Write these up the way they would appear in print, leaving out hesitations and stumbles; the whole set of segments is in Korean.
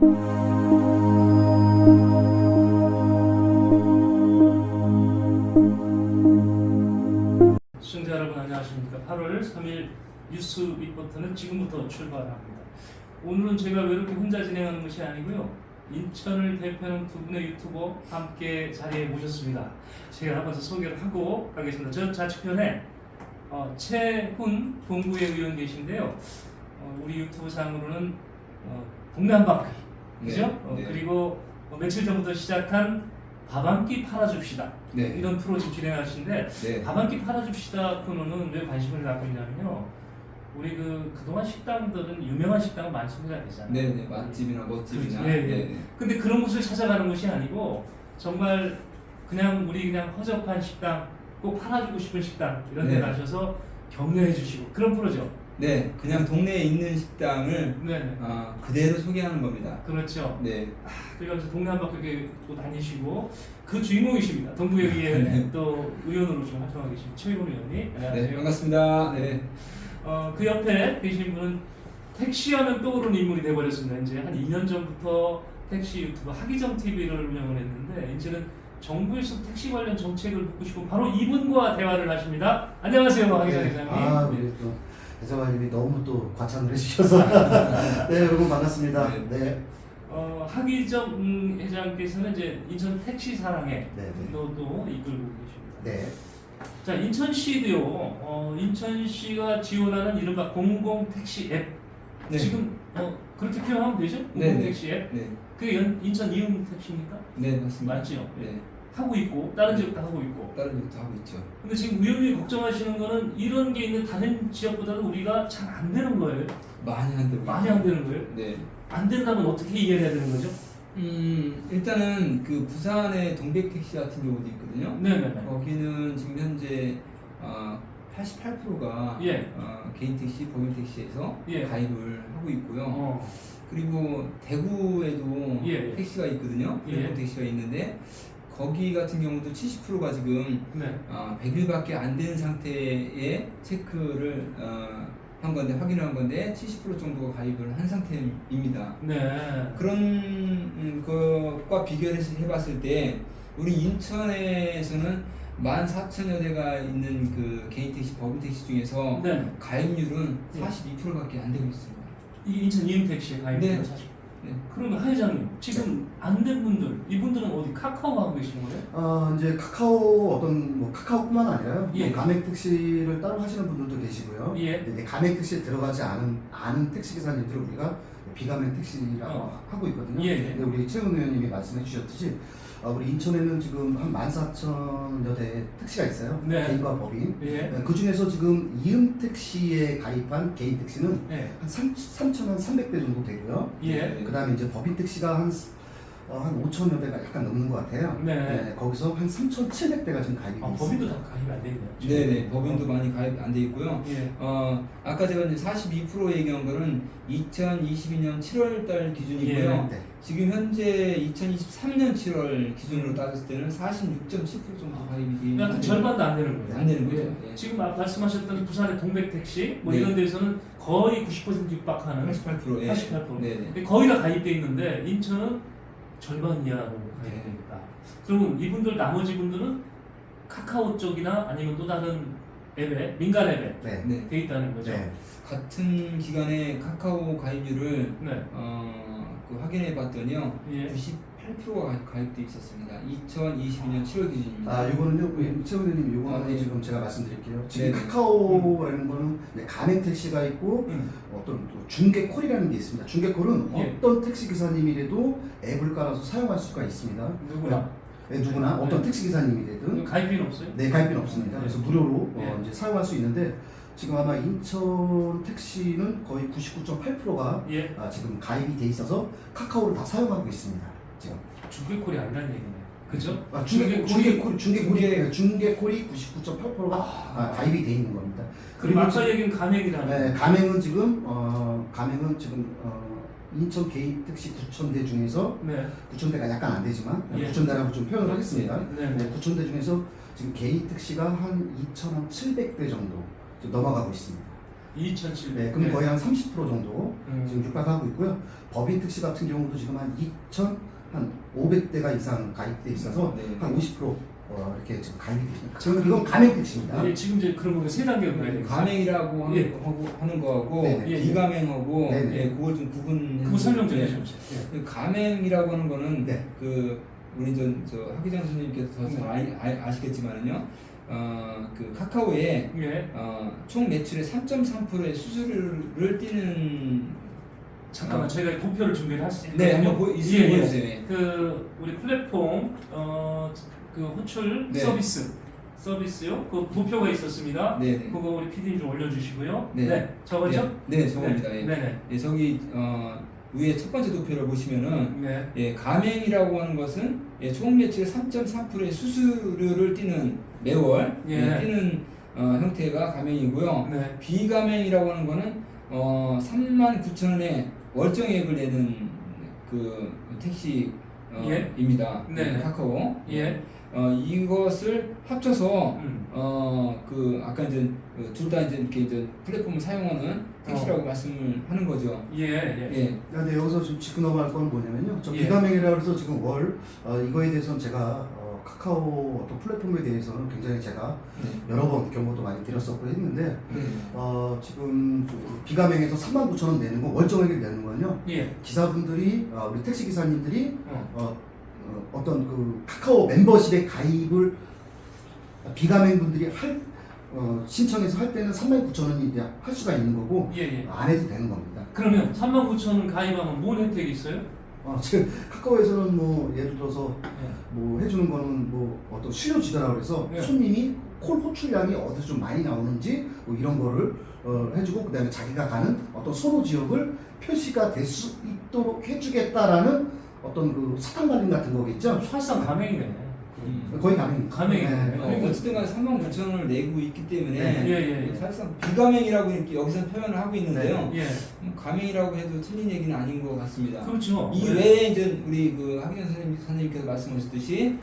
시청자 여러분 안녕하십니까. 8월 3일 뉴스 리포트는 지금부터 출발합니다. 오늘은 제가 왜 이렇게 혼자 진행하는 것이 아니고요. 인천을 대표하는 두 분의 유튜버 함께 자리에 모셨습니다. 제가 먼저 소개를 하고 가겠습니다. 저 좌측편에 최훈 동구의 의원 계신데요. 우리 유튜브상으로는 동네 한바퀴, 그죠? 네. 그리고 며칠 전부터 시작한 밥 한 끼 팔아줍시다. 네. 이런 프로 지금 진행하시는데 네. 밥 한 끼 팔아줍시다 코너는 왜 관심을 갖고 있냐면요. 우리 그동안 식당들은 유명한 식당은 많이 소개가 되잖아요. 네네, 맛집이나 멋집이나. 그렇죠. 예, 예. 네네. 근데 그런 곳을 찾아가는 것이 아니고 정말 그냥 우리 그냥 허접한 식당, 꼭 팔아주고 싶은 식당 이런 데 네. 가셔서 격려해 주시고 그런 프로죠. 네, 그냥 동네에 있는 식당을 네, 그대로 소개하는 겁니다. 그렇죠. 네. 그래서 동네 한바퀴 이렇게 또 다니시고 그 주인공이십니다. 동구의회 네. 또 의원으로 지금 활동하고 계신 최훈 의원님. 안녕하세요. 네, 반갑습니다. 네. 그 옆에 계신 분은 택시하면 떠오르는 인물이 돼버렸습니다. 이제 한 2년 전부터 택시 유튜브 하기정 TV를 운영을 했는데 이제는 정부에서 택시 관련 정책을 묻고 싶은 바로 이분과 대화를 하십니다. 안녕하세요, 하기정 회장님. 우리 또 대장관님이 너무 또 과찬을 해주셔서 네, 여러분 반갑습니다. 네. 네. 하기정 회장께서는 이제 인천 택시 사랑의 네. 운동도 이끌고 계십니다. 네. 자, 인천시도요. 인천시가 지원하는 이른바 공공택시 앱. 네. 지금 그렇게 표현하면 되죠? 네, 공공택시 앱. 네. 그게 인천 이용 택시입니까? 네, 맞습니다. 맞죠? 네. 하고 있고 다른 지역도 하고 있고. 다른 일도 하고 있죠. 근데 지금 의원님이 걱정하시는 거는 이런 게 있는 다른 지역보다도 우리가 잘 안 되는 거예요. 많이 안 되고. 많이 안 되는 거예요. 네. 안 된다면 어떻게 이해해야 되는 거죠? 일단은 그 부산의 동백택시 같은 경우도 있거든요. 네네네. 거기는 지금 현재 88%가 예. 개인 택시, 법인 택시에서 예. 가입을 하고 있고요. 그리고 대구에도 예. 택시가 있거든요. 예. 대구 택시가 있는데 거기 같은 경우도 70%가 지금 네. 100일밖에 안 된 상태의 체크를 한 건데 확인한 건데 70% 정도가 가입을 한 상태입니다. 네. 그런 것과 비교해서 해봤을 때 우리 인천에서는 14,000여 대가 있는 그 개인 택시, 법인 택시 중에서 네. 가입률은 네. 42%밖에 안 되고 있습니다. 이 인천 이용 택시에 가입된 네. 사실. 네. 그러면 하 회장님 지금 안 된 분들 이분들은 어디 카카오 하고 계시는 거예요? 이제 카카오 카카오뿐만 아니라요. 예. 가맹 택시를 따로 하시는 분들도 계시고요. 예. 근데 가맹 택시에 들어가지 않은 택시 기사님들을 우리가 비가맹 택시라고 하고 있거든요. 예. 근데 우리 최훈 의원님이 말씀해 주셨듯이 우리 인천에는 지금 한 14,000여 대 택시가 있어요. 네. 개인과 법인. 예. 그 중에서 지금 이음 택시에 가입한 개인 택시는 예. 한 3,300대 정도 되고요. 예. 그 다음에 이제 법인 택시가 한 5,000여 대가 약간 넘는 것 같아요. 네. 거기서 한 3,700대가 지금 가입이 있습니다. 법인도 다 가입이 안 돼 있네요. 네네, 법인도 많이 가입 안 돼 있고요. 예. 아까 제가 이제 42% 얘기한 거는 2022년 7월달 기준이고요. 네. 지금 현재 2023년 7월 기준으로 따졌을 때는 46.7% 정도 가입이 돼 그러니까 있는 절반도 안 되는 거예요. 안 되는 거죠. 예. 예. 지금 말씀하셨던 부산의 동백택시 뭐 네. 이런 데서는 거의 90% 육박하는 88%. 예. 88%. 네네. 거의 다 가입돼 있는데 인천은 절반 이하로 가입돼 네. 있다. 그러면 이분들 나머지 분들은 카카오 쪽이나 아니면 또 다른 앱에 민간 앱에 네. 네. 돼 있다는 거죠. 네. 같은 기간에 카카오 가입률을 네. 확인해 봤더니요. 예. 98%가 가입돼 있었습니다. 2022년 7월 기준입니다. 요거는요, 우리 최 의원님 요거는 네. 지금 제가 말씀드릴게요. 지금 네네. 카카오라는 거는 가맹 택시가 있고 어떤 또 중개콜이라는 게 있습니다. 중개콜은 예. 어떤 택시 기사님이라도 앱을 깔아서 사용할 수가 있습니다. 누구나 네, 누구나 네. 어떤 택시 기사님이든 가입비는 없어요? 네, 가입비는 없습니다. 네. 그래서 무료로 네. 이제 사용할 수 있는데 지금 아마 인천 택시는 거의 99.8%가 예. 지금 가입이 돼 있어서 카카오를 다 사용하고 있습니다. 지금. 중개콜이 아니라는 얘기네요. 그죠? 중개콜이 99.8%가 가입이 돼 있는 겁니다. 그리고 아까 얘기한 가맹이라는 네, 가맹은 지금 인천 개인 택시 9,000대 중에서 네. 9,000대가 약간 안 되지만 예. 9,000대라고 좀 표현을 하겠습니다. 네. 네, 9,000대 중에서 지금 개인 택시가 한 2,700대 정도 좀 넘어가고 있습니다. 2,700. 네, 그럼 거의 한 30% 정도 음. 지금 육박하고 있고요. 법인 택시 같은 경우도 지금 한 2,500대가 이상 가입돼 있어서 네. 한 50% 이렇게 지금 가입이 되십니다. 저는 이건 가맹 택시입니다. 예, 지금 이제 그런 거세 단계로 가야 되겠어요. 가맹이라고 하는, 예. 하는 거하고 네네. 예, 예. 비가맹하고 네네. 예, 그걸 좀 구분. 그거 설명 좀 예. 해주십시오. 예. 그 가맹이라고 하는 거는 네. 그 우리 저 하기장 선생님께서 더 잘 아시겠지만은요. 그 카카오에 예. 총 매출의 3.3%의 수수료를 띄는 잠깐만 저희가 도표를 준비를 하시죠. 네, 한번 있으면 보여주세요. 예. 그 우리 플랫폼 그 호출 네. 서비스요. 그 도표가 있었습니다. 네, 네. 그거 우리 PD님 좀 올려주시고요. 네. 네, 저거죠? 네, 저겁니다. 네, 예. 네, 예, 저기 위에 첫 번째 도표를 보시면은 네. 예, 가맹이라고 하는 것은 예, 총 매출의 3.4%의 수수료를 띄는 매월 예. 띄는 형태가 가맹이고요. 네. 비가맹이라고 하는 거는 39,000원의 월정액을 내는 그 택시 예. 입니다. 네. 카카오. 예. 이것을 합쳐서 음. 그 아까 이제 둘 다 이제 이렇게 이제 플랫폼을 사용하는 택시라고 말씀을 하는 거죠. 예, 예. 예. 네, 여기서 지금 짚고 넘어갈 건 뭐냐면요. 저 예. 비가맹이라고 해서 지금 이거에 대해서는 제가 카카오 어떤 플랫폼에 대해서는 굉장히 제가 네. 여러 번 경고도 많이 드렸었고 했는데 네. 지금 비가맹에서 39,000원 내는 거 월정액을 내는 건요. 예. 기사분들이 우리 택시 기사님들이 어. 어떤 그 카카오 멤버십에 가입을 비가맹 분들이 신청해서 할 때는 39,000원이 이제 할 수가 있는 거고 예, 예. 안 해도 되는 겁니다. 그러면 39,000원 가입하면 뭔 혜택이 있어요? 지금 카카오에서는 뭐 예를 들어서 예. 뭐 해주는 거는 뭐 어떤 수요 지도라고 해서 네. 손님이 콜 호출량이 어디서 좀 많이 나오는지 뭐 이런 거를 해주고 그다음에 자기가 가는 어떤 선호 지역을 표시가 될 수 있도록 해주겠다라는 어떤 그 사탕 발림 같은 거겠죠. 사실상 가맹이네. 거의 가맹입니다. 가맹이네. 네. 어쨌든 간에 39,000원을 내고 있기 때문에 네. 예, 예. 사실상 비가맹이라고 이렇게 여기서 표현을 하고 있는데요. 예. 가맹이라고 해도 틀린 얘기는 아닌 것 같습니다. 그렇죠. 이 외에 이제 우리 그 하기장 선생님께서 말씀하셨듯이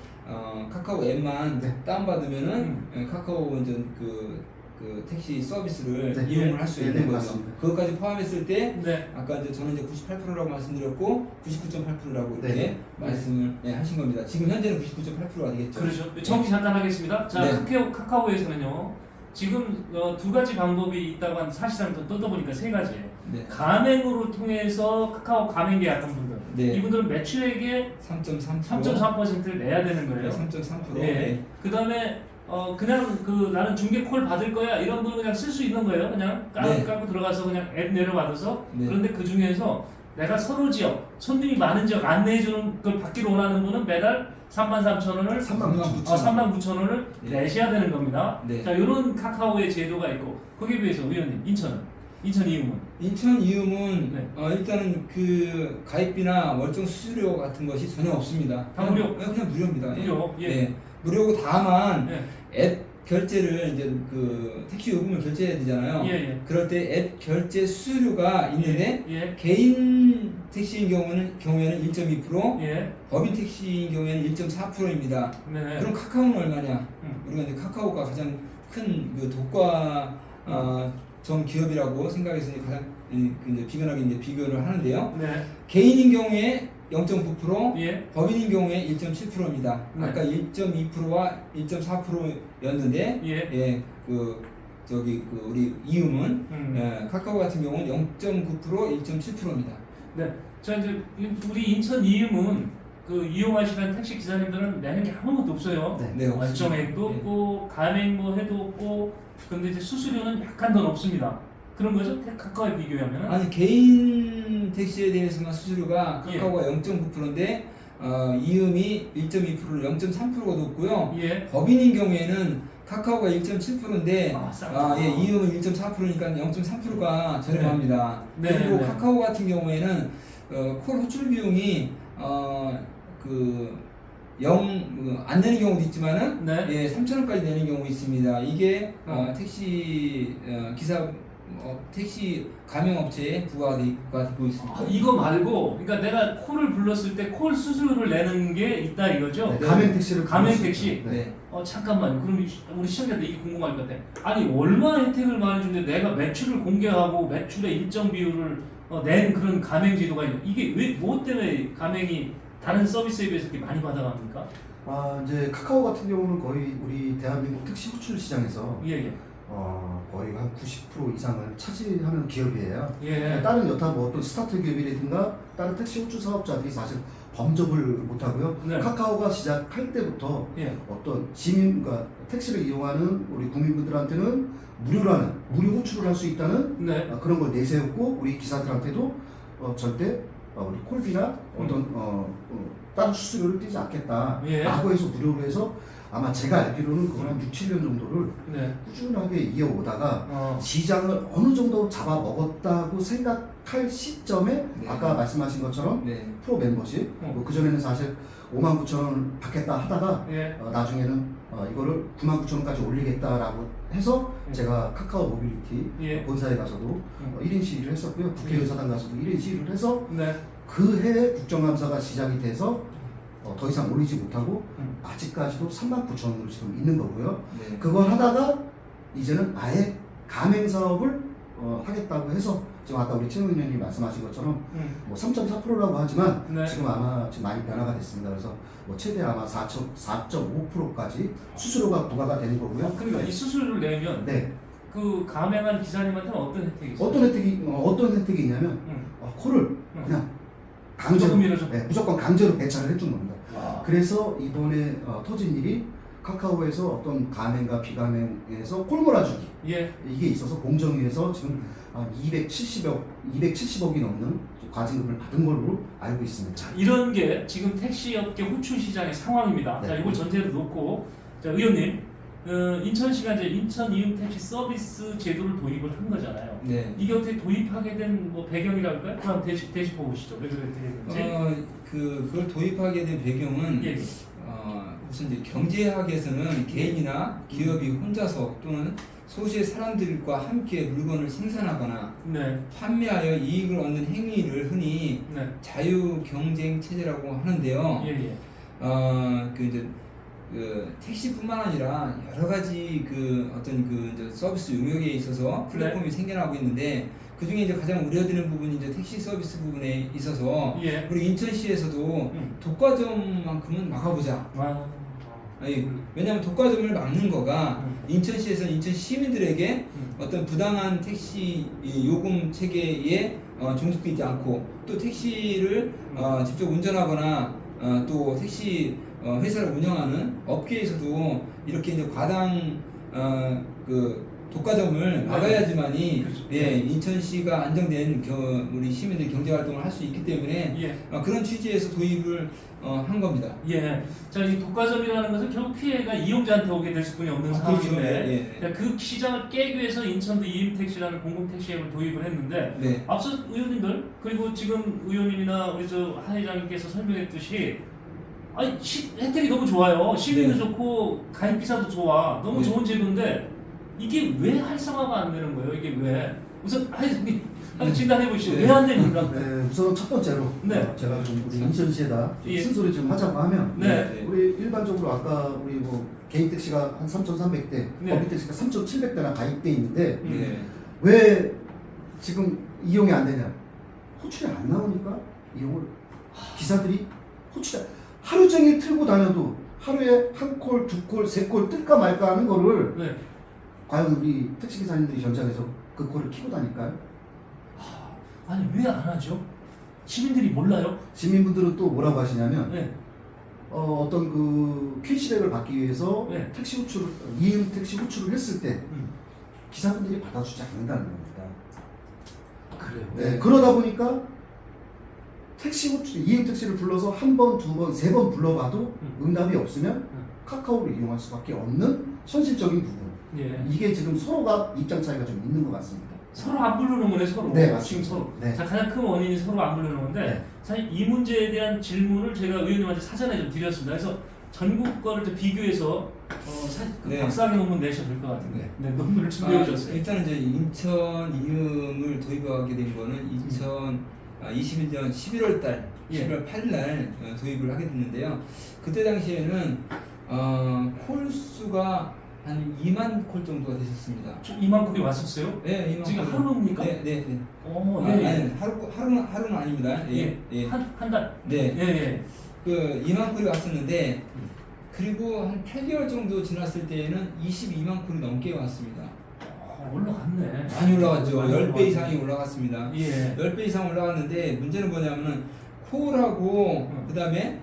카카오 앱만 네. 다운받으면은 카카오 이제 그 택시 서비스를 네. 이용을 할 수 네, 있는 네, 거죠. 맞습니다. 그것까지 포함했을 때 네. 아까 이제 저는 이제 98%라고 말씀드렸고 99.8%라고 이렇게 네. 말씀을 하신 겁니다. 지금 현재는 99.8%가 되겠죠. 그렇죠. 정리 간단하겠습니다. 자, 네. 카카오에서는요. 지금 두 가지 방법이 있다고 한 사실상 더 뜯어보니까 세 가지예요. 네. 가맹으로 통해서 카카오 가맹 계약한 분들. 네. 이분들은 매출액의 3.3%. 3.4%를 내야 되는 거예요. 3.3%. 예. 그다음에 그냥 나는 중개 콜 받을 거야 이런 분은 그냥 쓸 수 있는 거예요. 그냥 네. 깔고 들어가서 그냥 앱 내려받아서. 네. 그런데 그 중에서 내가 선호 지역, 손님이 많은 지역 안내해 주는 걸 받기로 원하는 분은 매달 33,000원을 39,000원을 네. 내셔야 되는 겁니다. 네. 자, 이런 카카오의 제도가 있고 거기에 비해서 위원님 인천 이음은 인천 이음은 네. 일단은 그 가입비나 월정 수수료 같은 것이 전혀 없습니다. 다 무료? 그냥 무료입니다. 무료. 예. 예. 무료고 다만 예. 앱 결제를 이제 그 택시 요금을 결제해야 되잖아요. 예, 예. 그럴 때 앱 결제 수수료가 있는데 예. 개인 택시인 경우에는 1.2%, 예. 법인 택시인 경우에는 1.4%입니다. 네. 그럼 카카오는 얼마냐? 음. 우리가 이제 카카오가 가장 큰 그 독과 전 기업이라고 생각해서 가장 이제 비근하게 이제 비교를 하는데요. 네. 개인인 경우에 0.9%, 예. 법인인 경우에 1.7%입니다. 네. 아까 1.2%와 1.4%였는데, 예. 우리 이음은 음. 카카오 같은 경우는 0.9%, 1.7%입니다. 네. 자 이제 우리 인천 이음은 그 이용하시는 택시 기사님들은 내는 게 아무것도 없어요. 네. 네, 월정액도 네. 없고 가맹 뭐 해도 없고 근데 이제 수수료는 약간 더 높습니다. 그런 거죠? 카카오에 비교하면. 아니 개인 택시에 대해서만 수수료가 예. 카카오가 0.9%인데 이음이 1.2%를 0.3%가 높고요. 예. 법인인 경우에는 카카오가 1.7%인데 싸다. 예, 이음은 1.4%니까 0.3%가 저렴합니다. 네. 그리고 네. 카카오 같은 경우에는 콜 호출 비용이 안 내는 경우도 있지만은 네. 예, 3,000원까지 내는 경우 있습니다. 이게 택시 기사 택시 가맹업체에 부과가 되고 있습니다. 아, 이거 말고, 그러니까 내가 콜을 불렀을 때 콜 수수료를 내는 게 있다 이거죠? 네, 가맹 택시를 가맹 불렀을 택시? 때. 네. 잠깐만. 그럼 우리 시청자들 이게 궁금할 것 같아. 아니 얼마 혜택을 많이 주는데 내가 매출을 공개하고 매출의 일정 비율을 낸 그런 가맹 제도가 있는. 이게 왜 뭐 때문에 가맹이 다른 서비스에 비해서 이렇게 많이 받아갑니까? 이제 카카오 같은 경우는 거의 우리 대한민국 택시 호출 시장에서 예. 거의 한 90% 이상을 차지하는 기업이에요. 예. 다른 여타 뭐 어떤 스타트 기업이라든가 다른 택시 호출 사업자들이 사실 범접을 못하고요. 네. 카카오가 시작할 때부터 예. 어떤 그러니까 택시를 이용하는 우리 국민분들한테는 무료 호출을 할 수 있다는 네. 그런 걸 내세웠고 우리 기사들한테도 절대 우리 콜비나 어떤 다른 수수료를 떼지 않겠다 예. 라고 해서 무료로 해서 아마 제가 알기로는 그걸 한 6, 7년 정도를 네. 꾸준하게 이어오다가 시장을 어느 정도 잡아먹었다고 생각할 시점에 네. 아까 말씀하신 것처럼 네. 프로 멤버십 그전에는 사실 59,000원 받겠다 하다가 예. 나중에는 이거를 99,000원까지 올리겠다라고 해서 예. 제가 카카오 모빌리티 예. 본사에 가서도 1인 시위를 했었고요. 국회의사당 가서도 1인 시위를 해서 네. 그 해에 국정감사가 시작이 돼서 더 이상 올리지 못하고 아직까지도 39,000원으로 지금 있는 거고요. 네. 그걸 하다가 이제는 아예 가맹 사업을 하겠다고 해서 지금 아까 우리 최영 의원님 말씀하신 것처럼 뭐 3.4%라고 하지만 네. 지금 아마 지금 많이 변화가 됐습니다. 그래서 뭐 최대 아마 4.5%까지 수수료가 부과가 되는 거고요. 그러니까 이 수수료를 내면 네. 그 가맹한 기사님한테는 어떤 혜택이 있어요? 어떤 혜택이 있냐면 콜을 그냥 강제로 무조건 밀어줘? 네, 무조건 강제로 배차를 해준 겁니다. 와. 그래서 이번에 터진 일이 카카오에서 어떤 가맹과 비가맹에서 콜 몰아주기 예. 이게 있어서 공정위에서 지금 270억이 넘는 과징금을 받은 걸로 알고 있습니다. 이런 게 지금 택시업계 호출 시장의 상황입니다. 네. 자, 이걸 전제로 놓고, 자, 의원님, 인천시가 이제 인천 이용 택시 서비스 제도를 도입을 한 거잖아요. 네. 이게 어떻게 도입하게 된 뭐 배경이랄까요? 그럼 대시 보시죠. 왜 그렇게 됐는지. 그걸 도입하게 된 배경은 예. 우선 이제 경제학에서는 개인이나 기업이 혼자서 또는 소수의 사람들과 함께 물건을 생산하거나 네. 판매하여 이익을 얻는 행위를 흔히 네. 자유 경쟁 체제라고 하는데요. 예. 그 택시뿐만 아니라 여러 가지 그 어떤 그 이제 서비스 용역에 있어서 플랫폼이 생겨나고 있는데 그 중에 이제 가장 우려되는 부분이 이제 택시 서비스 부분에 있어서 예. 우리 인천시에서도 독과점만큼은 막아보자. 아니, 왜냐하면 독과점을 막는 거가 인천시에서는 인천 시민들에게 어떤 부당한 택시 요금 체계에 종속되지 않고 또 택시를 직접 운전하거나 또 택시 회사를 운영하는 업계에서도 이렇게 이제 과당 그 독과점을 막아야지만이 그렇죠. 예, 인천시가 안정된 우리 시민들 경제 활동을 할 수 있기 때문에 예. 그런 취지에서 도입을 한 겁니다. 예. 자, 이 독과점이라는 것은 결국 피해가 이용자한테 오게 될 수뿐이 없는 상황인데, 그렇죠. 예. 자, 그 시장을 깨기 위해서 인천도 이임택시라는 공공택시 앱을 도입을 했는데, 네. 앞서 의원님들 그리고 지금 의원님이나 우리 하 회장님께서 설명했듯이 아니 혜택이 너무 좋아요. 시민도 네. 좋고 가입기사도 좋아. 너무 네. 좋은 제도인데 이게 왜 활성화가 안 되는 거예요? 이게 왜? 우선 회장님 한번 진단해 보시죠. 네. 왜 안 됩니까? 네, 우선 첫 번째로 네. 제가 좀 우리 인천시에다 좀 예. 쓴소리 좀 하자고 하면 네. 우리 일반적으로 아까 우리 뭐 개인 택시가 한 3,300대, 네. 법인 택시가 3,700대나 가입돼 있는데 네. 왜 지금 이용이 안 되냐? 호출이 안 나오니까 이용을 기사들이 호출이 하루 종일 틀고 다녀도 하루에 한 콜, 두 콜, 세 콜 뜰까 말까 하는 거를 네. 과연 우리 택시 기사님들이 현장에서 그 콜을 키고 다닐까요? 아니 왜 안 하죠? 시민들이 몰라요? 시민분들은 또 뭐라고 하시냐면 네. 어떤 그 캐시백을 받기 위해서 네. 택시 호출을 이응 택시 호출을 했을 때 음. 기사분들이 받아주지 않는다는 겁니다. 그래요. 네, 그러다 보니까 택시 호출 이응 택시를 불러서 한 번, 두 번, 세 번 불러봐도 응답이 없으면 카카오를 이용할 수밖에 없는 현실적인 부분. 예. 이게 지금 서로가 입장 차이가 좀 있는 것 같습니다. 서로 안 부르는 거네 서로. 네, 맞습니다. 지금 서로. 네. 자, 가장 큰 원인이 서로 안 부르는 건데 네. 사실 이 문제에 대한 질문을 제가 의원님한테 사전에 좀 드렸습니다. 그래서 전국 거를 좀 비교해서 네. 박사학위 논문 내셔도 될 것 같은데. 네, 논문을 준비해 주셨어요. 일단 이제 인천 이음을 도입하게 된 거는 2021년 11월 달, 예. 11월 8일 날 도입을 하게 됐는데요. 그때 당시에는 콜 수가 한 2만 콜 정도가 되셨습니다. 이만 콜이 왔었어요? 네, 2만 지금 콜. 하루입니까? 네, 네, 네. 예. 아니, 하루는 아닙니다. 예, 예. 한 달. 네. 예, 예. 그 2만 콜이 왔었는데 그리고 한 8개월 정도 지났을 때에는 22만 콜이 넘게 왔습니다. 올라갔네. 많이 올라갔죠. 많이 10배 올라갔네. 이상이 올라갔습니다. 예. 10배 이상 올라갔는데 문제는 뭐냐면은 콜하고 그다음에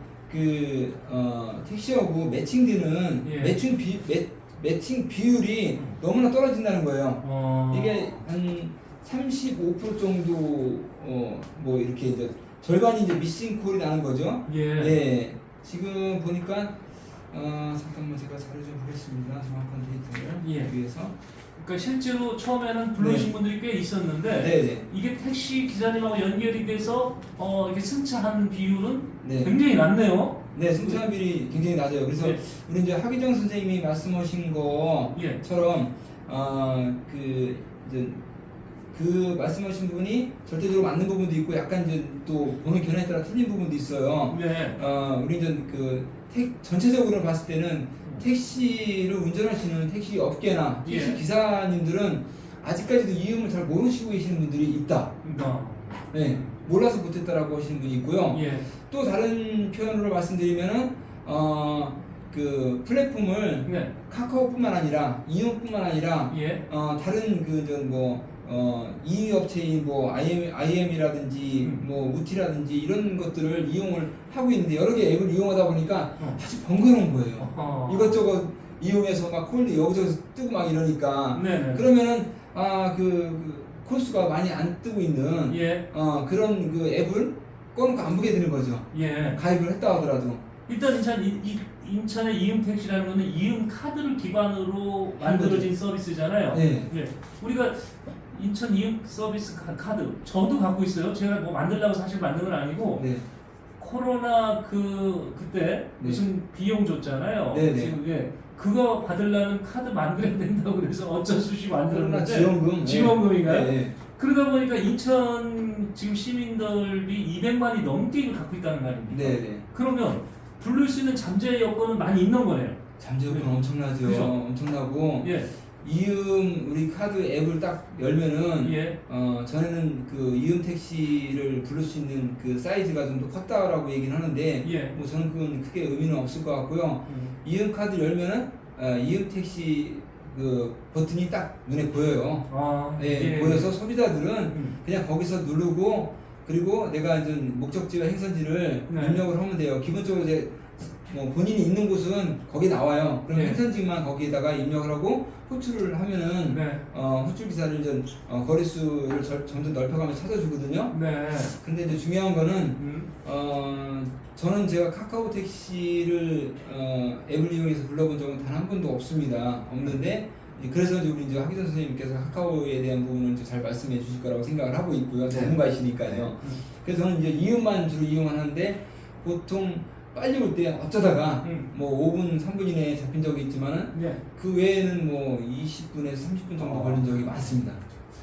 택시하고 매칭되는 예. 매칭 비율이 너무나 떨어진다는 거예요. 이게 어. 한 35% 정도 뭐 이렇게 이제 절반이 이제 미싱 콜이 나는 거죠. 예. 예. 지금 보니까 잠깐만 제가 자료 좀 보겠습니다. 정확한 데이터를 예. 위해서. 그러니까 실제로 처음에는 불러주신 분들이 꽤 있었는데 네네. 이게 택시 기사님하고 연결이 돼서 이렇게 승차한 비율은 네. 굉장히 낮네요. 네, 승차비율이 굉장히 낮아요. 그래서 예. 우리 이제 하기정 선생님이 말씀하신 예. 것처럼 그 말씀하신 부분이 절대적으로 맞는 부분도 있고 약간 이제 또 보는 견해에 따라 틀린 부분도 있어요. 네. 우리 이제 전체적으로 봤을 때는 택시를 운전하시는 택시 업계나 택시 예. 기사님들은 아직까지도 이음을 잘 모르시고 계시는 분들이 있다. 네, 몰라서 못했다라고 하시는 분이 있고요. 예. 또 다른 표현으로 말씀드리면은 그 플랫폼을 네. 카카오뿐만 아니라 이용뿐만 아니라 예. 다른 이의 업체인 뭐 IM이라든지 뭐 우티라든지 이런 것들을 이용을 하고 있는데 여러 개 앱을 이용하다 보니까 아주 번거로운 거예요. 이것저것 이용해서 막 콜도 여기저기서 뜨고 막 이러니까 네네. 그러면은 콜수가 많이 안 뜨고 있는 예. 그런 그 앱을 꺼놓고 안 보게 되는 거죠. 예. 가입을 했다 하더라도. 일단 인천의 이음 택시라는 거는 이음 카드를 기반으로 만들어진 서비스잖아요. 네. 예. 우리가 인천 이음 서비스 카드 저도 갖고 있어요. 제가 뭐 만들려고 사실 만든 건 아니고 네. 코로나 그때 네. 무슨 비용 줬잖아요. 네네. 지금 예. 그거 받으려면 카드 만들어야 된다고 그래서 어쩔 수 없이 코로나 만들었는데 지원금. 지원금인가요? 네. 네. 그러다 보니까 인천 지금 시민들이 200만이 넘게 이걸 갖고 있다는 거 아닙니까? 네. 네. 그러면 부를 수 있는 잠재 여건은 많이 있는 거네요. 잠재 요건 네. 엄청나죠. 그죠? 엄청나고 예. 이음 우리 카드 앱을 딱 열면은 예. 전에는 그 이음 택시를 부를 수 있는 그 사이즈가 좀 더 컸다라고 얘기는 하는데 예. 뭐 저는 그건 크게 의미는 없을 것 같고요. 이음 카드 열면은 이음 택시 그 버튼이 딱 눈에 보여요. 아, 예, 예. 보여서 소비자들은 음. 그냥 거기서 누르고 그리고 내가 이제 목적지와 행선지를 네. 입력을 하면 돼요. 기본적으로 이제 뭐 본인이 있는 곳은 거기 나와요. 그럼 네. 행선지만 거기에다가 입력을 하고 호출을 하면은 네. 호출 기사를 이제 거리수를 점점 넓혀가면서 찾아주거든요. 네. 근데 이제 중요한 거는 저는 제가 카카오 택시를 앱을 이용해서 불러본 적은 단 한 번도 없는데 그래서 이제 우리 하기전 선생님께서 카카오에 대한 부분을 이제 잘 말씀해 주실 거라고 생각을 하고 있고요. 네. 전문가이시니까요. 그래서 저는 이제 이음만 주로 이용하는데 보통 빨리 올 때 어쩌다가 뭐 5분, 3분 이내에 잡힌 적이 있지만은 예. 그 외에는 뭐 20분에서 30분 정도 걸린 적이 많습니다.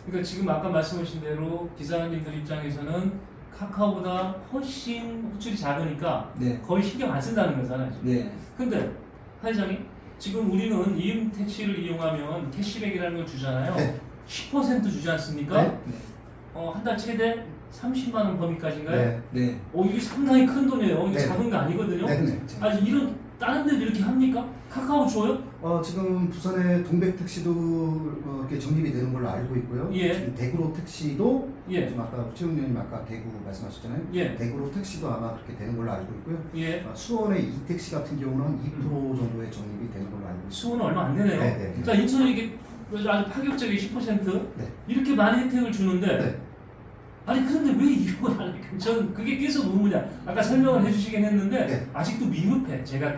그러니까 지금 아까 말씀하신 대로 기사님들 입장에서는 카카오보다 훨씬 호출이 작으니까 네. 거의 신경 안 쓴다는 거잖아요. 지금. 네. 근데 사회장님 지금 우리는 이음 택시를 이용하면 캐시백이라는 걸 주잖아요. 네. 10% 주지 않습니까? 네. 한 달 최대 30만 원 범위까지인가요? 네. 네. 이게 상당히 큰 돈이에요. 이게 네. 작은 거 아니거든요. 네. 네. 아니 이런 다른 데도 이렇게 합니까? 카카오 줘요? 지금 부산의 동백 택시도 이렇게 정립이 되는 걸로 알고 있고요. 예. 지금 대구로 택시도 예. 지금 아까 최웅님이 아까 대구 말씀하셨잖아요. 예. 대구로 택시도 아마 그렇게 되는 걸로 알고 있고요. 예. 수원의 이택시 같은 경우는 한 2% 정도의 정립이 되는 걸로 알고 있습니다. 수호는 얼마 안 되네요. 네, 네, 네. 자, 인천이 이게 아주 파격적인 10% 네. 이렇게 많은 혜택을 주는데 네. 아니 그런데 왜 이걸 안 할까? 전 그게 계속 의문이야. 아까 설명을 해주시긴 했는데 네. 아직도 미흡해. 제가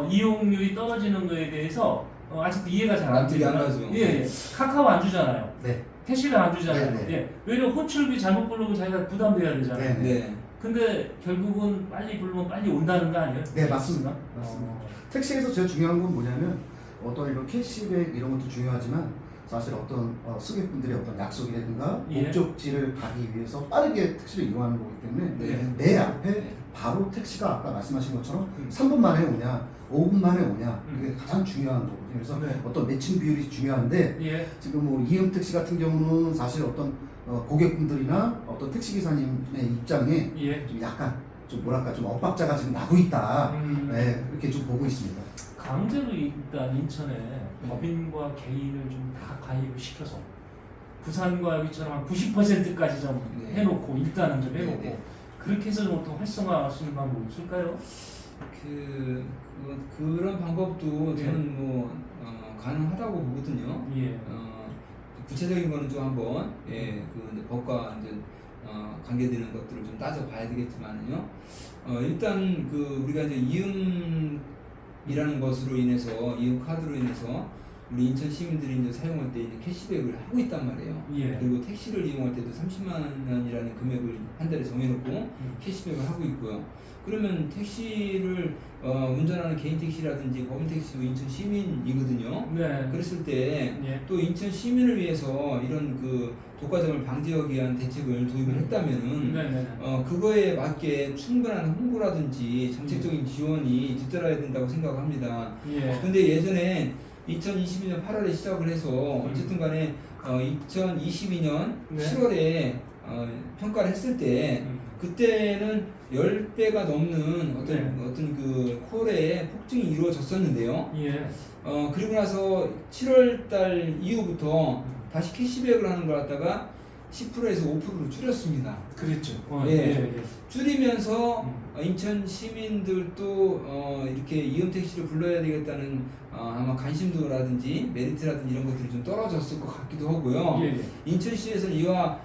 이용률이 떨어지는 거에 대해서 아직도 이해가 잘 안 납득이 안 돼요. 가죠. 예. 카카오 안 주잖아요. 네. 캐시백 안 주잖아요. 네, 네. 예. 왜냐면 호출비 잘못 부르면 자기가 부담돼야 되잖아요. 네, 네. 근데 결국은 빨리 부르면 빨리 온다는 거 아니에요? 네, 맞습니다. 맞습니다. 택시에서 제일 중요한 건 뭐냐면 어떤 이런 캐시백 이런 것도 중요하지만 사실 어떤 승객분들의 어떤 약속이라든가 예. 목적지를 가기 위해서 빠르게 택시를 이용하는 거기 때문에 네. 내 앞에 네. 바로 택시가 아까 말씀하신 것처럼 음. 3분 만에 오냐 5분 만에 오냐 음. 그게 가장 중요한 거거든요. 그래서 네. 어떤 매칭 비율이 중요한데 예. 지금 뭐 이응 택시 같은 경우는 사실 어떤 고객분들이나 어떤 택시 기사님의 입장에 예. 좀 약간 좀 뭐랄까 좀 엇박자가 지금 나고 있다. 네, 그렇게 좀 보고 있습니다. 강제로 일단 인천에 법인과 개인을 좀 다 가입을 시켜서 부산과 여기처럼 한 90%까지 좀 네. 해놓고 일단은 좀 해놓고 네, 네. 그렇게 해서 좀 어떤 활성화할 수 있는 방법이 없을까요? 그런 방법도 예. 저는 가능하다고 보거든요. 예. 구체적인 거는 좀 한번 그 법과 이제 관계되는 것들을 좀 따져봐야 되겠지만요. 일단 우리가 이제 이응이라는 것으로 인해서 이응 카드로 인해서 우리 인천 시민들이 이제 사용할 때 이제 캐시백을 하고 있단 말이에요. 예. 그리고 택시를 이용할 때도 30만 원이라는 금액을 한 달에 정해놓고 캐시백을 하고 있고요. 그러면 택시를 운전하는 개인 택시라든지 법인 택시도 인천 시민이거든요. 네. 그랬을 때 예. 또 인천 시민을 위해서 이런 독과점을 방지하기 위한 대책을 도입을 했다면은 네네. 그거에 맞게 충분한 홍보라든지 정책적인 지원이 뒤따라야 된다고 생각합니다. 예. 근데 예전에 2022년 8월에 시작을 해서 어쨌든 간에 2022년 네. 7월에 평가를 했을 때 그때는 10배가 넘는 어떤 그 콜의 폭증이 이루어졌었는데요. 예. 그리고 나서 7월 달 이후부터 다시 캐시백을 하는 걸 갖다가 10%에서 5%로 줄였습니다. 그랬죠. 예. 줄이면서 인천 시민들도 이렇게 이음 택시를 불러야 되겠다는 아마 관심도라든지 메리트라든지 이런 것들이 좀 떨어졌을 것 같기도 하고요. 예. 인천시에서는 이와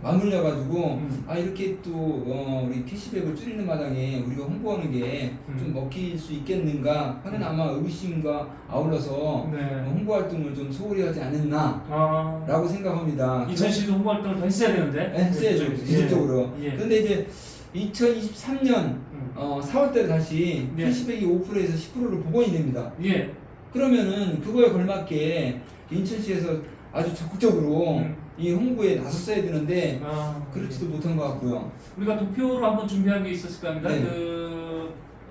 맞물려 가지고 이렇게 또 우리 캐시백을 줄이는 마당에 우리가 홍보하는 게 좀 먹힐 수 있겠는가 하는 아마 의심과 아울러서 네. 홍보 활동을 좀 소홀히 하지 않았나라고 생각합니다. 인천시도 홍보 활동을 더 했어야 되는데. 네, 했어야죠. 지속적으로. 예. 근데 이제 2023년 4월달에 다시 예. 캐시백이 5%에서 10%로 복원이 됩니다. 예. 그러면은 그거에 걸맞게 인천시에서 아주 적극적으로 이 홍보에 나섰어야 되는데 그렇지도 못한 것 같고요. 우리가 도표로 한번 준비한 게 있었을 겁니다. 네.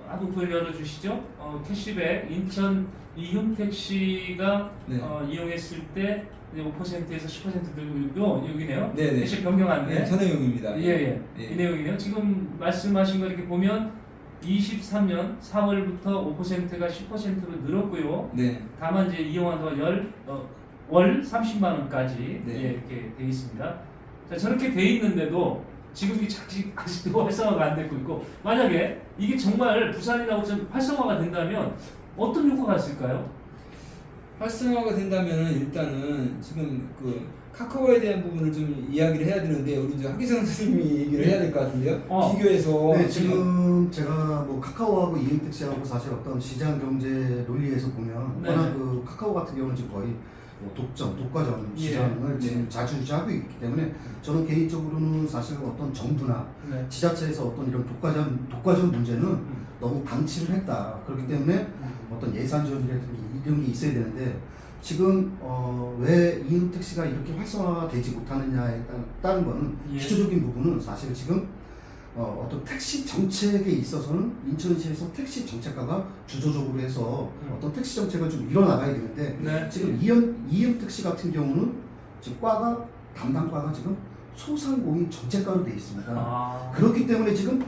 한번 그걸 열어주시죠. 캐시백 인천 이흠 택시가 네. 이용했을 때 5%에서 10% 들고 여기네요. 네네. 택시 변경안데. 네, 저 내용입니다. 예. 예. 이 내용이네요. 지금 말씀하신 거 이렇게 보면 23년 4월부터 5%가 10%로 늘었고요. 네. 다만 이제 이용한 동안 월 30만 원까지 네. 이렇게 돼 있습니다. 자, 저렇게 돼 있는데도 지금 이 아직도 활성화가 안 되고 있고, 만약에 이게 정말 부산이라고 좀 활성화가 된다면 어떤 효과가 있을까요? 활성화가 된다면 일단은 지금 카카오에 대한 부분을 좀 이야기를 해야 되는데 우리 이제 하기성 선생님이 얘기를 해야 될 것 같은데요. 비교해서 네, 지금 제가 뭐 카카오하고 이응택시하고 사실 어떤 시장 경제 논리에서 보면 네. 워낙 카카오 같은 경우는 지금 거의 뭐 독과점 예. 시장을 네. 지금 자주하고 있기 때문에 저는 개인적으로는 사실 어떤 정부나 네. 지자체에서 어떤 이런 독과점 문제는 너무 방치를 했다. 그렇기 때문에 어떤 예산 지원이라든지 이런 게 있어야 되는데 지금 왜 이응택시가 이렇게 활성화가 되지 못하느냐에 따른 거는 예. 기초적인 부분은 사실 지금 어떤 택시 정책에 있어서는 인천시에서 택시 정책과가 주도적으로 해서 어떤 택시 정책을 좀 이뤄나가야 되는데 네. 지금 이응택시 같은 경우는 지금 담당과가 지금 소상공인 정책과로 되어 있습니다. 그렇기 때문에 지금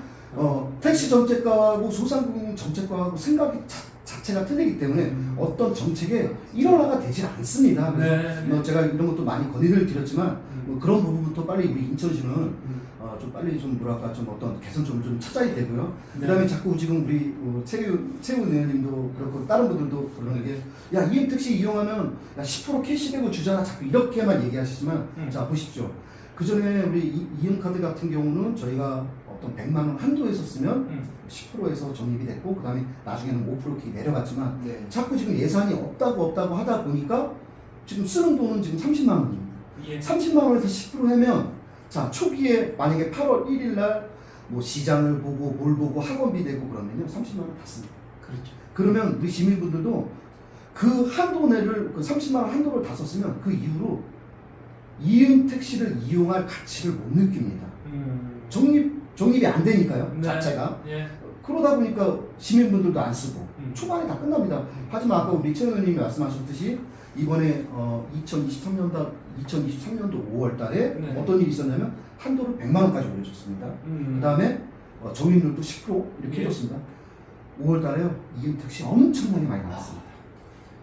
택시 정책과하고 소상공인 정책과하고 생각이 자체가 틀리기 때문에 어떤 정책에 일어나가 되질 않습니다. 그래서 네. 제가 이런 것도 많이 건의를 드렸지만 그런 부분부터 빨리 우리 인천시는 좀 빨리 좀 뭐랄까 좀 어떤 개선점을 좀 찾아야 되고요. 네. 그다음에 자꾸 지금 우리 최우 의원님도 그렇고 다른 분들도 그러는 게 야 이응택시 이용하면 야 10% 캐시백을 주잖아 자꾸 이렇게만 얘기하시지만 자 보십시오. 그 전에 우리 이응카드 같은 경우는 저희가 어떤 100만 원 한도에서 쓰면 10%에서 적립이 됐고 그 다음에 나중에는 5% 이렇게 내려갔지만 네. 자꾸 지금 예산이 없다고 하다 보니까 지금 쓰는 돈은 지금 30만 원입니다. 예. 30만 원에서 10% 하면 자 초기에 만약에 8월 1일 날 뭐 시장을 보고 뭘 보고 학원비 내고 그러면요 30만 원 받습니다. 그렇죠. 그러면 우리 시민분들도 그 한도 내를 그 30만 원 한도를 다 썼으면 그 이후로 이응 택시를 이용할 가치를 못 느낍니다. 적립이 안 되니까요. 네. 자체가. 예. 그러다 보니까 시민분들도 안 쓰고 음. 초반에 다 끝납니다. 하지만 아까 우리 최 의원님이 말씀하셨듯이 이번에 2023년도 5월달에 네. 어떤 일이 있었냐면 한도를 100만 원까지 올려줬습니다. 그 다음에 적립률도 10% 이렇게 예. 해줬습니다. 5월달에요 이응 택시 엄청나게 많이 나왔습니다.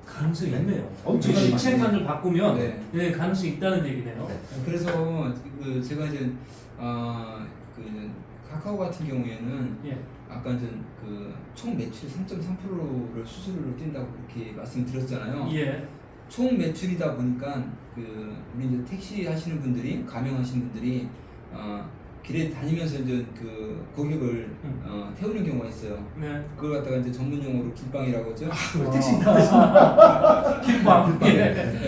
가능성이 있네요. 엄청나게 시책만을 바꾸면 네. 예, 가능성이 있다는 얘기네요. 네. 그래서 그 제가 이제 그 카카오 같은 경우에는 예. 아까 이제 그총 매출의 3.3%를 수수료로 뛴다고 그렇게 말씀드렸잖아요. 예. 총 매출이다 보니까 그 우리 이제 택시 하시는 분들이 가맹하시는 분들이 길에 다니면서 이제 그 고객을 태우는 경우가 있어요. 네. 그걸 갖다가 이제 전문 용어로 길방이라고 하죠. 택시 길방. 예.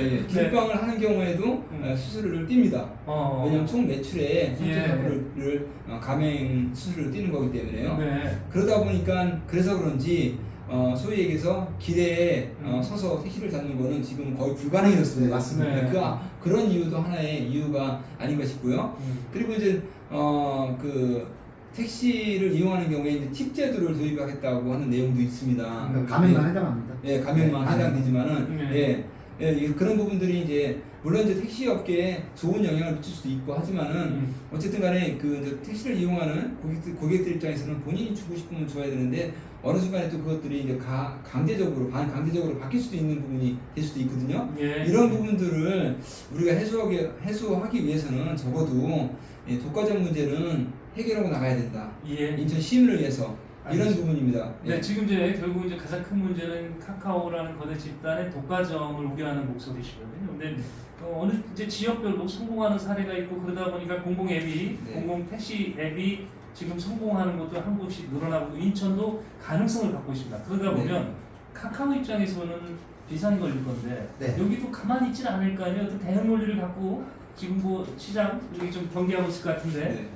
예, 길방을 하는 경우에도 수수료를 띱니다. 왜냐하면 총 매출의 3.4%를 가맹 수수료를 띄는 거기 때문에요. 네. 그러다 보니까 그래서 그런지 소위 얘기해서 길에 서서 택시를 잡는 거는 지금 거의 불가능해졌습니다. 맞습니다. 네. 그런 이유도 하나의 이유가 아닌가 싶고요. 그리고 이제 그 택시를 이용하는 경우에 이제 팁 제도를 도입하겠다고 하는 내용도 있습니다. 가맹만 해당합니다. 예, 가맹만 네, 해당되지만은 네. 그런 부분들이 이제 물론 이제 택시 업계에 좋은 영향을 미칠 수도 있고 하지만은 어쨌든 간에 그 이제 택시를 이용하는 고객들 입장에서는 본인이 주고 싶으면 줘야 되는데 어느 순간에 또 그것들이 이제 반강제적으로 바뀔 수도 있는 부분이 될 수도 있거든요. 예. 이런 부분들을 우리가 해소하기 위해서는 적어도 독과점 문제는 해결하고 나가야 된다. 예. 인천 시민을 위해서 이런 알겠습니다. 부분입니다. 네, 지금 이제 결국 이제 가장 큰 문제는 카카오라는 거대 집단의 독과점을 우려하는 목소리시거든요. 근데 어느 이제 지역별로 성공하는 사례가 있고 그러다 보니까 공공 앱이 네. 공공 택시 앱이 지금 성공하는 것도 한 곳씩 늘어나고 인천도 가능성을 갖고 있습니다. 그러다 보면 네. 카카오 입장에서는 비상이 걸릴 건데 네. 여기도 가만히 있지는 않을 거 아니에요. 어떤 대응 논리를 갖고 지금 뭐 시장 여기 좀 경계하고 있을 것 같은데 네.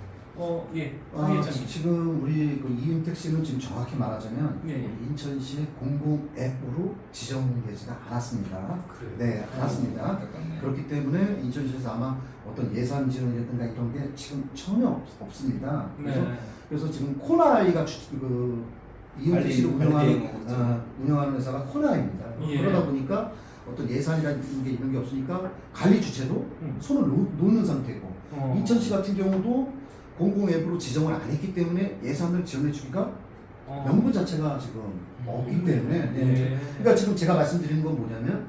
예, 황의장님. 지금 우리 그 이응 택시는 지금 정확히 말하자면 예, 예. 우리 인천시의 공공 앱으로 지정되지가 않았습니다. 그래요? 네, 않았습니다. 안타깝네요. 그렇기 때문에 인천시에서 아마 어떤 예산 지원이라든가 이런 게 지금 전혀 없습니다. 그래서 지금 코나이가 그 이응 택시를 운영하는 회사가 코나이입니다. 예. 그러다 보니까 어떤 예산이라는 게 이런 게 없으니까 관리 주체도 손을 놓는 상태고 인천시 같은 경우도 공공 앱으로 지정을 안 했기 때문에 예산을 지원해 주기가 명분 자체가 지금 없기 때문에 네. 그러니까 지금 제가 말씀드리는 건 뭐냐면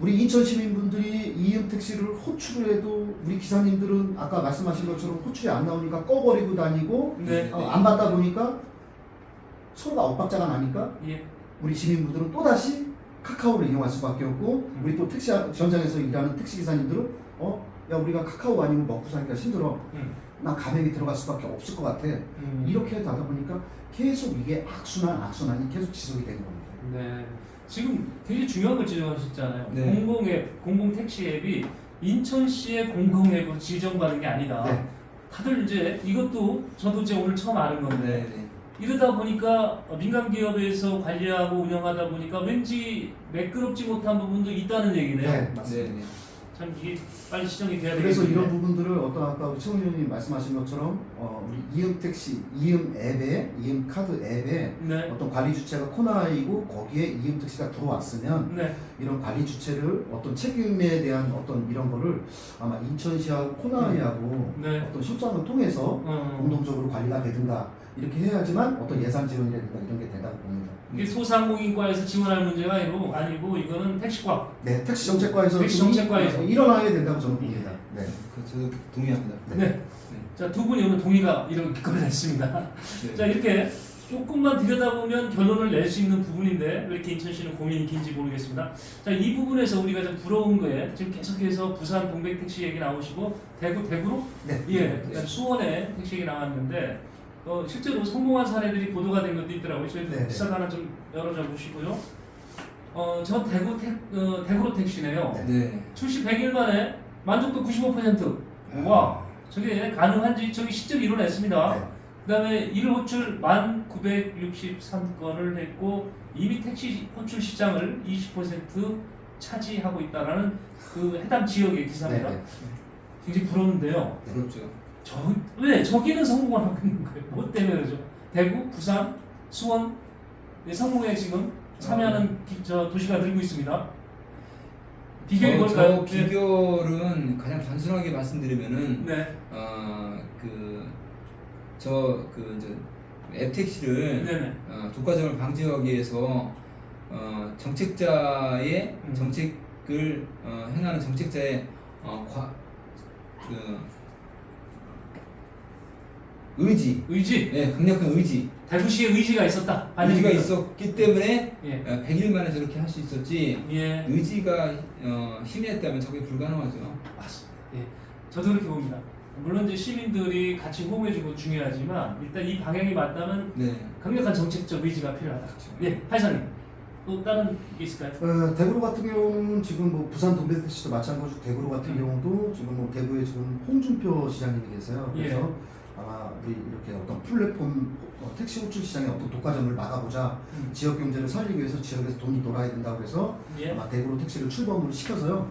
우리 인천 시민분들이 이응 택시를 호출을 해도 우리 기사님들은 아까 말씀하신 것처럼 호출이 안 나오니까 꺼버리고 다니고 네. 안 받다 보니까 서로가 엇박자가 나니까 예. 우리 시민분들은 또다시 카카오를 이용할 수밖에 없고 우리 또 택시 현장에서 일하는 택시 기사님들은 야 우리가 카카오 아니면 먹고 살기가 힘들어 나 가맹이 들어갈 수밖에 없을 것 같아 이렇게 하다 보니까 계속 이게 악순환이 계속 지속이 되는 겁니다. 네. 지금 되게 중요한 걸 지적하셨잖아요. 네. 공공앱, 공공택시 앱이 인천시의 공공앱으로 지정받은 게 아니다. 네. 다들 이제 이것도 저도 이제 오늘 처음 아는 건데 네. 이러다 보니까 민간 기업에서 관리하고 운영하다 보니까 왠지 매끄럽지 못한 부분도 있다는 얘기네요. 네, 맞습니다. 네. 참 이게 빨리 시정이 돼야 그래서 되겠는데. 이런 부분들을 아까 우리 최 의원님 말씀하신 것처럼 우리 이응 택시, 이응 앱에, 이응 카드 앱에 네. 어떤 관리 주체가 코나이고 거기에 이응 택시가 들어왔으면 네. 이런 관리 주체를 어떤 책임에 대한 어떤 이런 거를 아마 인천시하고 코나이하고 네. 어떤 협상을 통해서 공동적으로 관리가 되든가 이렇게 해야지만 어떤 예산 지원이라든가 이런 게 된다고 봅니다. 이게 소상공인과에서 지원할 문제가 아니고 이거는 택시과. 네, 택시 정책과에서 택시 정책과에서. 일어나야 된다고 저는 봅니다. 네. 저도 동의합니다. 네. 자, 두 분이 오늘 동의가 이렇게까지 했습니다. 네. 자, 이렇게 조금만 들여다보면 결론을 낼 수 있는 부분인데 왜 이렇게 인천시는 고민이 긴지 모르겠습니다. 자, 이 부분에서 우리가 좀 부러운 거에 지금 계속해서 부산 동백 택시 얘기 나오시고 대구로? 네. 예, 그러니까 수원에 택시 얘기 나왔는데 실제로 성공한 사례들이 보도가 된 것도 있더라고요. 저희도 네. 기사도 하나 좀 열어줘 보시고요. 저 대구로 택시네요. 네. 네. 출시 100일 만에 만족도 95%. 와, 저게 가능한지 저기 실제로 이뤄냈습니다. 네. 그다음에 1호출 1,963건을 했고 이미 택시 호출 시장을 20% 차지하고 있다라는 그 해당 지역의 기사입니다. 네. 굉장히 부러운데요. 그렇죠. 왜 저기는 성공을 하고 있는 거예요? 뭐 때문에 그러죠? 대구, 부산, 수원 성공에 지금 참여하는 도시가 늘고 있습니다. 비결이 뭘까요? 저 비결은 가장 단순하게 말씀드리면은 네. 이제 앱택시를 네네. 독과점을 방지하기 위해서 정책자의 음. 정책을 행하는 정책자의 의지, 의지. 강력한 의지, 대구시의 의지가 있었다. 의지가 있었기 때문에 예. 100일 만에 저렇게 할 수 있었지. 예. 의지가 힘이 했다면 저게 불가능하죠. 맞습니다. 예. 저도 그렇게 봅니다. 물론 이제 시민들이 같이 호응해주고 중요하지만 일단 이 방향이 맞다면 네. 강력한 정책적 의지가 필요하다. 예, 하이사님 또 다른 게 있을까요? 대구로 같은 경우는 지금 뭐 부산 동대택시도 마찬가지로 대구로 같은 경우도 지금 뭐 대구에 지금 홍준표 시장님이 계세요. 그래서 예. 아마 우리 이렇게 어떤 플랫폼 택시 호출 시장의 어떤 독과점을 막아보자, 지역 경제를 살리기 위해서 지역에서 돈이 돌아야 된다고 해서 예. 아마 대구로 택시를 출범을 시켜서요.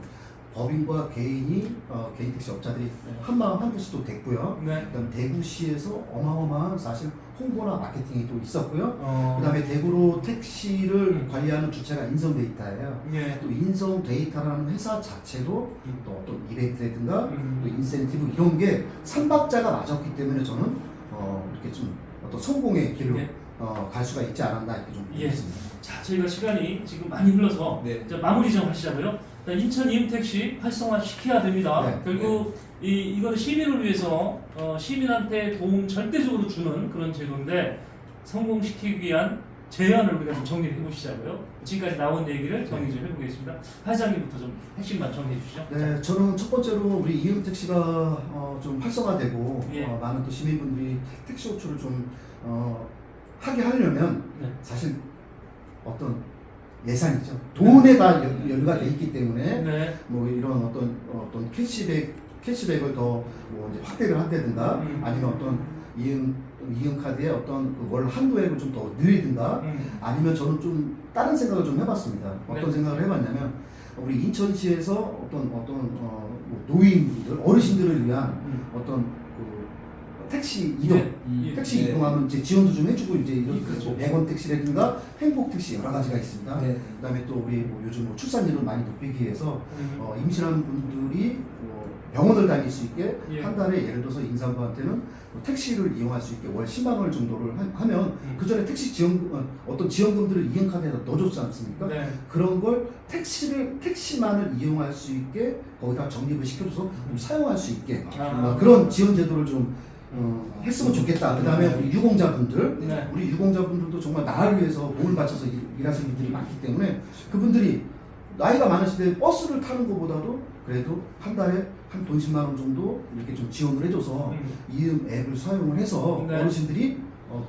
법인과 개인이 개인 택시 업자들이 한마음 한뜻이 됐고요. 네. 그다음 대구시에서 어마어마한 사실 홍보나 마케팅이 또 있었고요. 그 그다음에 대구로 택시를 관리하는 주체가 인성데이터예요. 예. 또 인성데이터라는 회사 자체도 또 어떤 이벤트라든가 또 음. 인센티브 이런 게 삼박자가 맞았기 때문에 저는 이렇게 좀 어떤 성공의 길로 예. 갈 수가 있지 않았나 이렇게 좀 예. 보겠습니다. 자, 저희가 시간이 지금 많이 흘러서 네. 이제 마무리 좀 하시자고요. 인천 이음택시 활성화 시켜야 됩니다. 네. 결국 이거는 시민을 위해서 시민한테 도움 절대적으로 주는 그런 제도인데 성공시키기 위한 제안을 우리가 좀 정리를 해보시자고요. 지금까지 나온 얘기를 정리 좀 해보겠습니다. 회장님부터 좀 핵심만 정리해 주시죠. 네, 저는 첫 번째로 우리 이음택시가 좀 활성화되고 예. 많은 또 시민분들이 택시 호출을 좀 하게 하려면 네. 사실 어떤 예산이죠. 돈에 다 연루가 돼 있기 때문에 네. 뭐 이런 어떤 캐시백을 더 뭐 이제 확대를 한다든가 아니면 어떤 이음 카드의 어떤 월 한도액을 좀 더 늘리든가 아니면 저는 좀 다른 생각을 좀 해봤습니다. 어떤 네. 생각을 해봤냐면 우리 인천시에서 뭐 노인분들, 어르신들을 위한 어떤 그 택시 이동, 예. 택시 네. 이동하면 이제 지원도 좀 해주고 이제 이런 그렇죠. 100원 택시라든가 행복 택시 여러 가지가 있습니다. 네. 그다음에 또 우리 뭐 요즘 뭐 출산율을 많이 높이기 위해서 임신한 분들이 병원을 다닐 수 있게 예. 한 달에 예를 들어서 임산부한테는 뭐 택시를 이용할 수 있게 월 10만 원 정도를 하면 그 전에 택시 지원금 어떤 지원금들을 이음카드에다 넣어줬지 않습니까? 네. 그런 걸 택시만을 이용할 수 있게 거기다 적립을 시켜줘서 좀 사용할 수 있게 그런 지원 제도를 좀 했으면 좋겠다. 그 다음에 우리 유공자분들, 네. 우리 유공자분들도 정말 나를 위해서 몸을 바쳐서 일하시는 분들이 많기 때문에 그분들이 나이가 많으실 때 버스를 타는 것보다도 그래도 한 달에 한 돈 10만 원 정도 이렇게 좀 지원을 해줘서 이음 앱을 사용을 해서 네. 어르신들이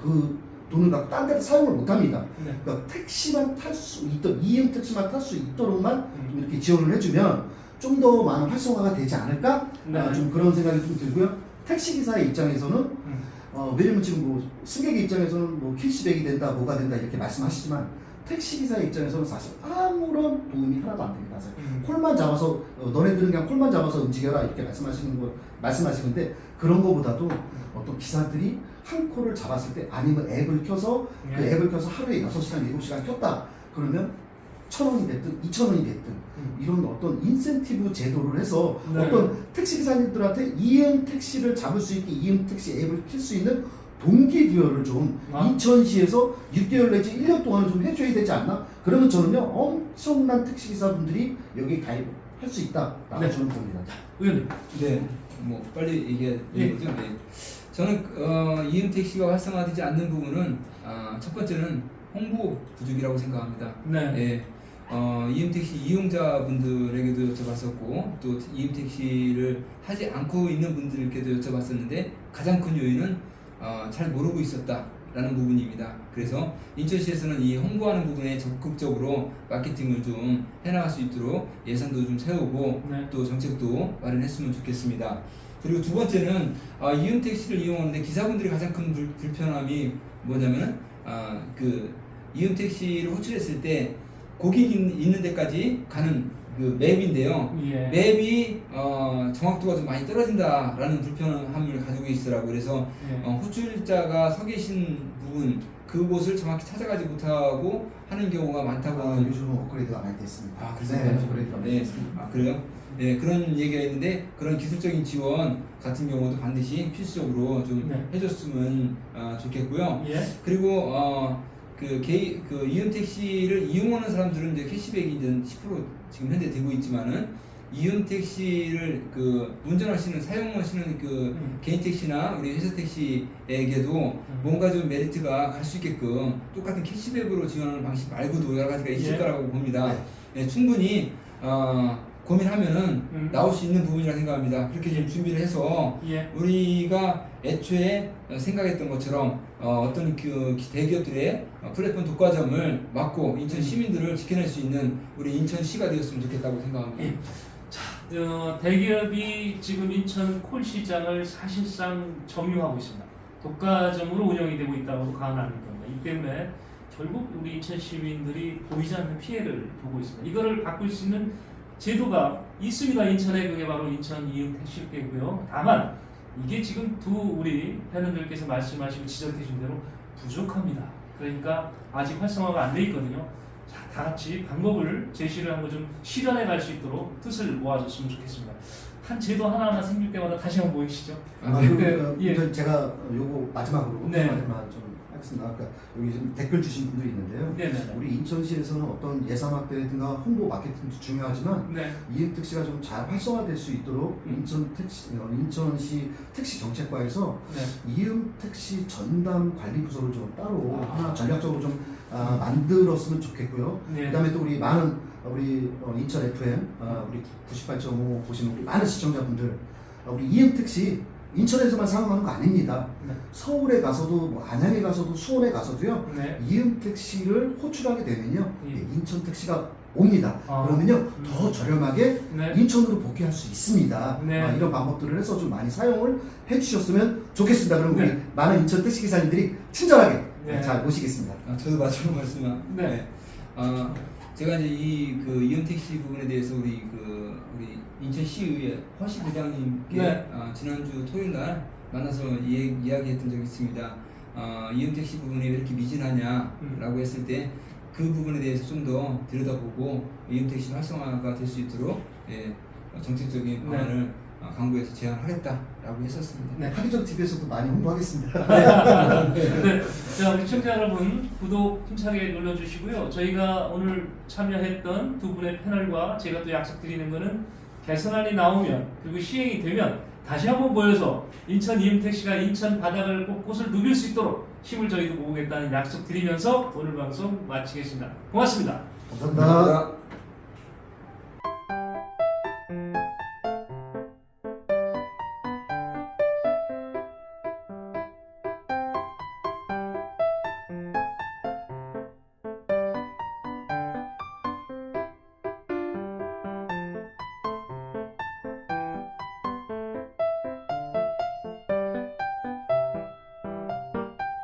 그 돈을 갖고 딴 데서 사용을 못합니다. 네. 그러니까 택시만 탈 수 있도록 이음 택시만 탈 수 있도록만 좀 이렇게 지원을 해주면 좀 더 많은 활성화가 되지 않을까? 네. 좀 그런 생각이 좀 들고요. 택시 기사의 입장에서는 왜냐면 지금 뭐 승객의 입장에서는 뭐 캐시백이 된다, 뭐가 된다 이렇게 말씀하시지만 택시 기사의 입장에서는 사실 아무런 도움이 하나도 안 됩니다. 사실. 콜만 잡아서 너네들은 그냥 콜만 잡아서 움직여라 이렇게 말씀하시는데 그런 거보다도 어떤 기사들이 한 콜을 잡았을 때 아니면 앱을 켜서 그 앱을 켜서 하루에 6시간, 7시간 켰다. 그러면 1,000원이 됐든 2,000원이 됐든 이런 어떤 인센티브 제도를 해서 네. 어떤 택시 기사님들한테 이음 택시를 잡을 수 있게 이음 택시 앱을 킬 수 있는 동기부여를 좀 인천시에서 6개월 내지 1년 동안 좀 해줘야 되지 않나? 그러면 저는요 엄청난 택시 기사분들이 여기 가입할 수 있다라고 네. 저는 봅니다. 의원님. 네, 뭐 빨리 얘기해 예. 거죠. 네. 저는 이음 택시가 활성화되지 않는 부분은 첫 번째는 홍보 부족이라고 생각합니다. 네. 예. 이음 택시 이용자분들에게도 여쭤봤었고 또 이음 택시를 하지 않고 있는 분들께도 여쭤봤었는데 가장 큰 요인은 잘 모르고 있었다라는 부분입니다. 그래서 인천시에서는 이 홍보하는 부분에 적극적으로 마케팅을 좀 해나갈 수 있도록 예산도 좀 세우고 네. 또 정책도 마련했으면 좋겠습니다. 그리고 두 번째는 이윤 택시를 이용하는데 기사분들이 가장 큰 불편함이 뭐냐면 그 이윤 택시를 호출했을 때 고객 있는 데까지 가는 그 맵인데요. 예. 맵이 정확도가 좀 많이 떨어진다라는 불편함을 가지고 있더라고. 그래서 예. 호출자가 서 계신 부분 그곳을 정확히 찾아가지 못하고 하는 경우가 많다고. 요즘은 업그레이드가 많이 됐습니다. 아, 네, 그래요? 업그레이드가 많이 네. 됐습니다. 아, 그래요? 네, 그런 얘기가 있는데 그런 기술적인 지원 같은 경우도 반드시 필수적으로 좀 네. 해줬으면 좋겠고요. 예. 그리고 그 이윤 택시를 이용하는 사람들은 이제 캐시백이 이제 10% 지금 현재 되고 있지만은 이윤 택시를 그 운전하시는 사용하시는 그 개인 택시나 우리 회사 택시에게도 뭔가 좀 메리트가 갈 수 있게끔 똑같은 캐시백으로 지원하는 방식 말고도 여러 가지가 있을 예. 거라고 봅니다. 네, 충분히 고민하면은 나올 수 있는 부분이라 생각합니다. 그렇게 좀 준비를 해서 예. 우리가 애초에 생각했던 것처럼 어떤 그 대기업들의 플랫폼 독과점을 막고 인천 시민들을 지켜낼 수 있는 우리 인천시가 되었으면 좋겠다고 생각합니다. 예. 대기업이 지금 인천 콜 시장을 사실상 점유하고 있습니다. 독과점으로 운영이 되고 있다고 가능합니다. 이 때문에 결국 우리 인천 시민들이 보이지 않는 피해를 보고 있습니다. 이거를 바꿀 수 있는 제도가 있습니다. 인천에 그게 바로 인천 이윤 택시계고요. 다만 이게 지금 우리 팬분들께서 말씀하시고 지적해 준 대로 부족합니다. 그러니까 아직 활성화가 안 돼 있거든요. 자, 다 같이 방법을 제시를 한 거 좀 실현해 갈 수 있도록 뜻을 모아줬으면 좋겠습니다. 한 제도 하나하나 생길 때마다 다시 한번 모이시죠. 그리고 제가 요거 마지막으로 네. 하나만 좀 하겠습니다. 그러니까 여기 좀 댓글 주신 분들이 있는데요. 네네네. 우리 인천시에서는 어떤 예산 확대든가 홍보 마케팅도 중요하지만 네. 이윤 택시가 좀 잘 활성화될 수 있도록 인천시 택시 정책과에서 네. 이윤 택시 전담 관리 부서를 좀 따로 아. 하나 전략적으로 좀 만들었으면 좋겠고요. 네. 그다음에 또 우리 인천 FM 우리 98.5 보시는 우리 많은 시청자분들 우리 이윤 택시 인천에서만 사용하는 거 아닙니다. 네. 서울에 가서도 뭐 안양에 가서도 수원에 가서도요. 네. 이윤 택시를 호출하게 되면요. 예. 인천 택시가 옵니다. 그러면요 더 저렴하게 네. 인천으로 복귀할 수 있습니다. 네. 이런 방법들을 해서 좀 많이 사용을 해주셨으면 좋겠습니다. 그럼 우리 네. 많은 인천 택시 기사님들이 친절하게 네. 잘 모시겠습니다. 저도 마지막 말씀만. 네. 제가 이제 이윤 택시 부분에 대해서 우리 인천시의회 허시 부장님께 네. 지난주 토요일 날 만나서 이야기했던 적이 있습니다. 이윤 택시 부분이 왜 이렇게 미진하냐라고 했을 때 그 부분에 대해서 좀 더 들여다보고 이윤 택시 활성화가 될 수 있도록 정책적인 방안을 강구해서 제안하겠다라고 했었습니다. 네. 하기정 TV에서도 많이 홍보하겠습니다. 네. 자, 우리 시청자 여러분 구독 힘차게 눌러주시고요. 저희가 오늘 참여했던 두 분의 패널과 제가 또 약속드리는 거는 개선안이 나오면 그리고 시행이 되면 다시 한번 모여서 인천 이윤 택시가 인천 바닥을 곳곳을 누빌 수 있도록 힘을 저희도 모으겠다는 약속 드리면서 오늘 방송 마치겠습니다. 고맙습니다. 감사합니다.